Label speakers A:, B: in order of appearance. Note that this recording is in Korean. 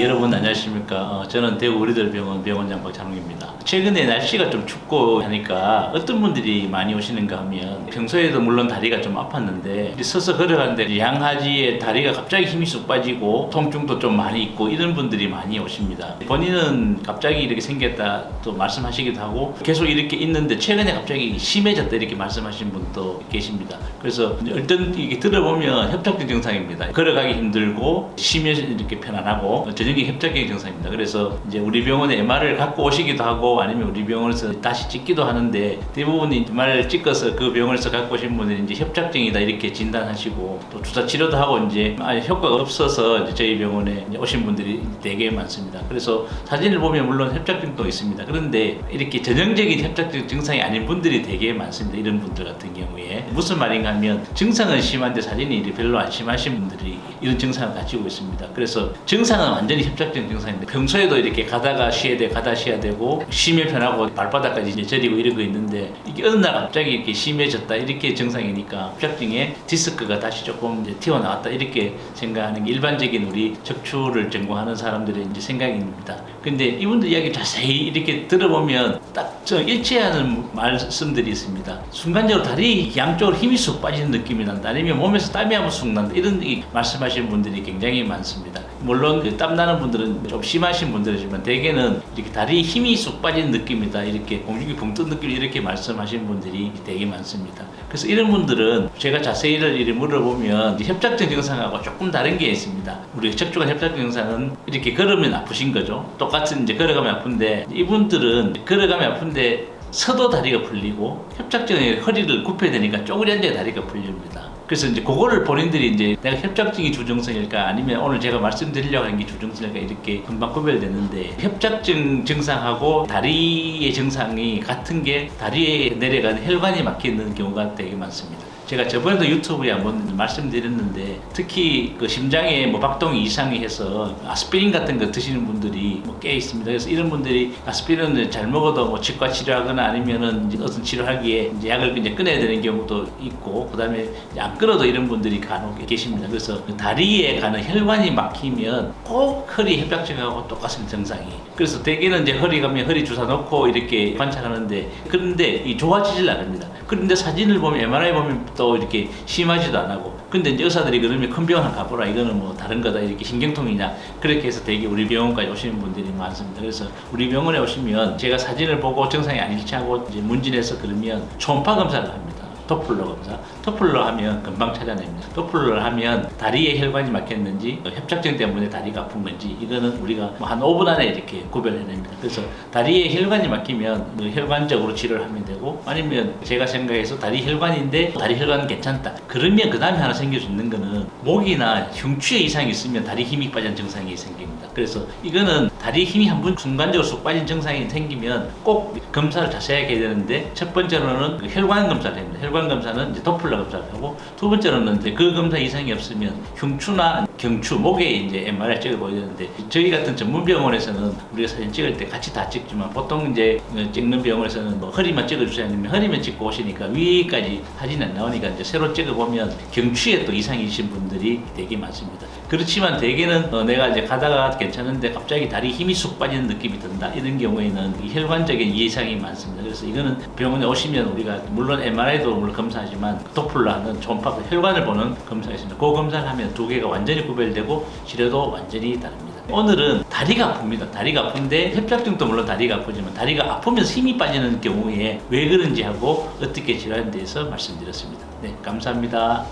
A: 여러분 안녕하십니까. 저는 대구 우리들병원 병원장 박찬웅입니다. 최근에 날씨가 좀 춥고 하니까 어떤 분들이 많이 오시는가 하면 평소에도 물론 다리가 좀 아팠는데 서서 걸어가는데 양하지에 다리가 갑자기 힘이 쑥 빠지고 통증도 좀 많이 있고 이런 분들이 많이 오십니다. 본인은 갑자기 이렇게 생겼다 또 말씀하시기도 하고 계속 이렇게 있는데 최근에 갑자기 심해졌다 이렇게 말씀하신 분도 계십니다. 그래서 어떤 이게 들어보면 협착증 증상입니다. 걸어가기 힘들고 쉬면 이렇게 편안하고 전형적인 협착증 증상입니다. 그래서 이제 우리 병원에 MR을 갖고 오시기도 하고 아니면 우리 병원에서 다시 찍기도 하는데 대부분이 MR을 찍어서 그 병원에서 갖고 오신 분들이 이제 협착증이다 이렇게 진단하시고 또 주사 치료도 하고 이제 효과가 없어서 이제 저희 병원에 이제 오신 분들이 되게 많습니다. 그래서 사진을 보면 물론 협착증도 있습니다. 그런데 이렇게 전형적인 협착증 증상이 아닌 분들이 되게 많습니다. 이런 분들 같은 경우에 무슨 말인가 하면 증상은 심한데 사진이 별로 안 심하신 분들이 이런 증상을 가지고 있습니다. 그래서 증상은 완전히 협착증 증상인데 평소에도 이렇게 가다가 쉬어야 되고 가다 쉬어야 되고 쉬면 편하고 발바닥까지 이제 저리고 이러고 있는데 이게 어느 날 갑자기 이렇게 심해졌다 이렇게 증상이니까 협착증에 디스크가 다시 조금 이제 튀어나왔다 이렇게 생각하는 게 일반적인 우리 척추를 전공하는 사람들의 이제 생각입니다. 근데 이분들 이야기 자세히 이렇게 들어보면 딱 저 일치하는 말씀들이 있습니다. 순간적으로 다리 양쪽으로 힘이 쑥 빠지는 느낌이 난다 아니면 몸에서 땀이 한번 쑥 난다 이런 말씀하시는 분들이 굉장히 많습니다. 물론 땀 나는 분들은 좀 심하신 분들이지만 대개는 이렇게 다리에 힘이 쑥 빠지는 느낌이다 이렇게 공중이 붕 뜬 느낌 이렇게 말씀하시는 분들이 되게 많습니다. 그래서 이런 분들은 제가 자세히를 이렇게 물어보면 협착증 증상하고 조금 다른 게 있습니다. 우리 척추관 협착증 증상은 이렇게 걸으면 아프신 거죠. 똑같은 이제 걸어가면 아픈데 이분들은 걸어가면 아픈데 서도 다리가 풀리고 협착증에 허리를 굽혀야 되니까 쪼그리 앉아야 다리가 풀립니다. 그래서 이제 그거를 본인들이 이제 내가 협착증이 주증상일까 아니면 오늘 제가 말씀드리려고 하는 게 주증상일까 이렇게 금방 구별되는데 협착증 증상하고 다리의 증상이 같은 게 다리에 내려가는 혈관이 막히는 경우가 되게 많습니다. 제가 저번에도 유튜브에 한번 말씀드렸는데 특히 그 심장에 뭐 박동이 이상이 해서 아스피린 같은 거 드시는 분들이 뭐 꽤 있습니다. 그래서 이런 분들이 아스피린을 잘 먹어도 뭐 치과 치료하거나 아니면은 이제 어떤 치료하기에 이제 약을 이제 끊어야 되는 경우도 있고 그다음에 안 끊어도 이런 분들이 간혹 계십니다. 그래서 다리에 가는 혈관이 막히면 꼭 허리 협착증하고 똑같은 증상이. 그래서 대개는 이제 허리 가면 허리 주사 놓고 이렇게 관찰하는데 그런데 이 좋아지질 않습니다. 그런데 사진을 보면 MRI 보면 또 이렇게 심하지도 안 하고 근데 이제 의사들이 그러면 큰 병원 가보라 이거는 뭐 다른 거다 이렇게 신경통이냐 그렇게 해서 되게 우리 병원까지 오시는 분들이 많습니다. 그래서 우리 병원에 오시면 제가 사진을 보고 증상이 안 일치하고 이제 문진해서 그러면 초음파 검사를 합니다. 도플러 검사. 도플러 하면 금방 찾아냅니다. 도플러를 하면 다리에 혈관이 막혔는지 협착증 때문에 다리가 아픈 건지 이거는 우리가 뭐 한 5분 안에 이렇게 구별해냅니다. 그래서 다리에 혈관이 막히면 혈관적으로 치료를 하면 되고 아니면 제가 생각해서 다리 혈관인데 다리 혈관은 괜찮다. 그러면 그 다음에 하나 생길 수 있는 거는 목이나 흉추에 이상이 있으면 다리 힘이 빠진 증상이 생깁니다. 그래서 이거는 다리 힘이 한 번 순간적으로 쑥 빠진 증상이 생기면 꼭 검사를 자세하게 해야 되는데 첫 번째로는 그 혈관 검사를 합니다. 혈관 검사는 이제 도플러 검사를 하고 두 번째로는 이제 그 검사 이상이 없으면 흉추나 경추, 목에 이제 MRI 찍어보야 되는데 저희 같은 전문 병원에서는 우리가 사진 찍을 때 같이 다 찍지만 보통 이제 찍는 병원에서는 뭐 허리만 찍어주세요 아니면 허리만 찍고 오시니까 위까지 사진이 안 나오니까 이제 새로 찍어보면 경추에 또 이상이 있으신 분들이 되게 많습니다. 그렇지만 대개는 내가 이제 가다가 괜찮은데 갑자기 다리 힘이 쑥 빠지는 느낌이 든다 이런 경우에는 이 혈관적인 이상이 많습니다. 그래서 이거는 병원에 오시면 우리가 물론 MRI도 물론 검사하지만 도플러하는 초음파 혈관을 보는 검사가 있습니다. 그 검사를 하면 두 개가 완전히 구별되고 치료도 완전히 다릅니다. 오늘은 다리가 아픕니다. 다리가 아픈데 협착증도 물론 다리가 아프지만 다리가 아프면서 힘이 빠지는 경우에 왜 그런지 하고 어떻게 치료하는 데에서 말씀드렸습니다. 네, 감사합니다.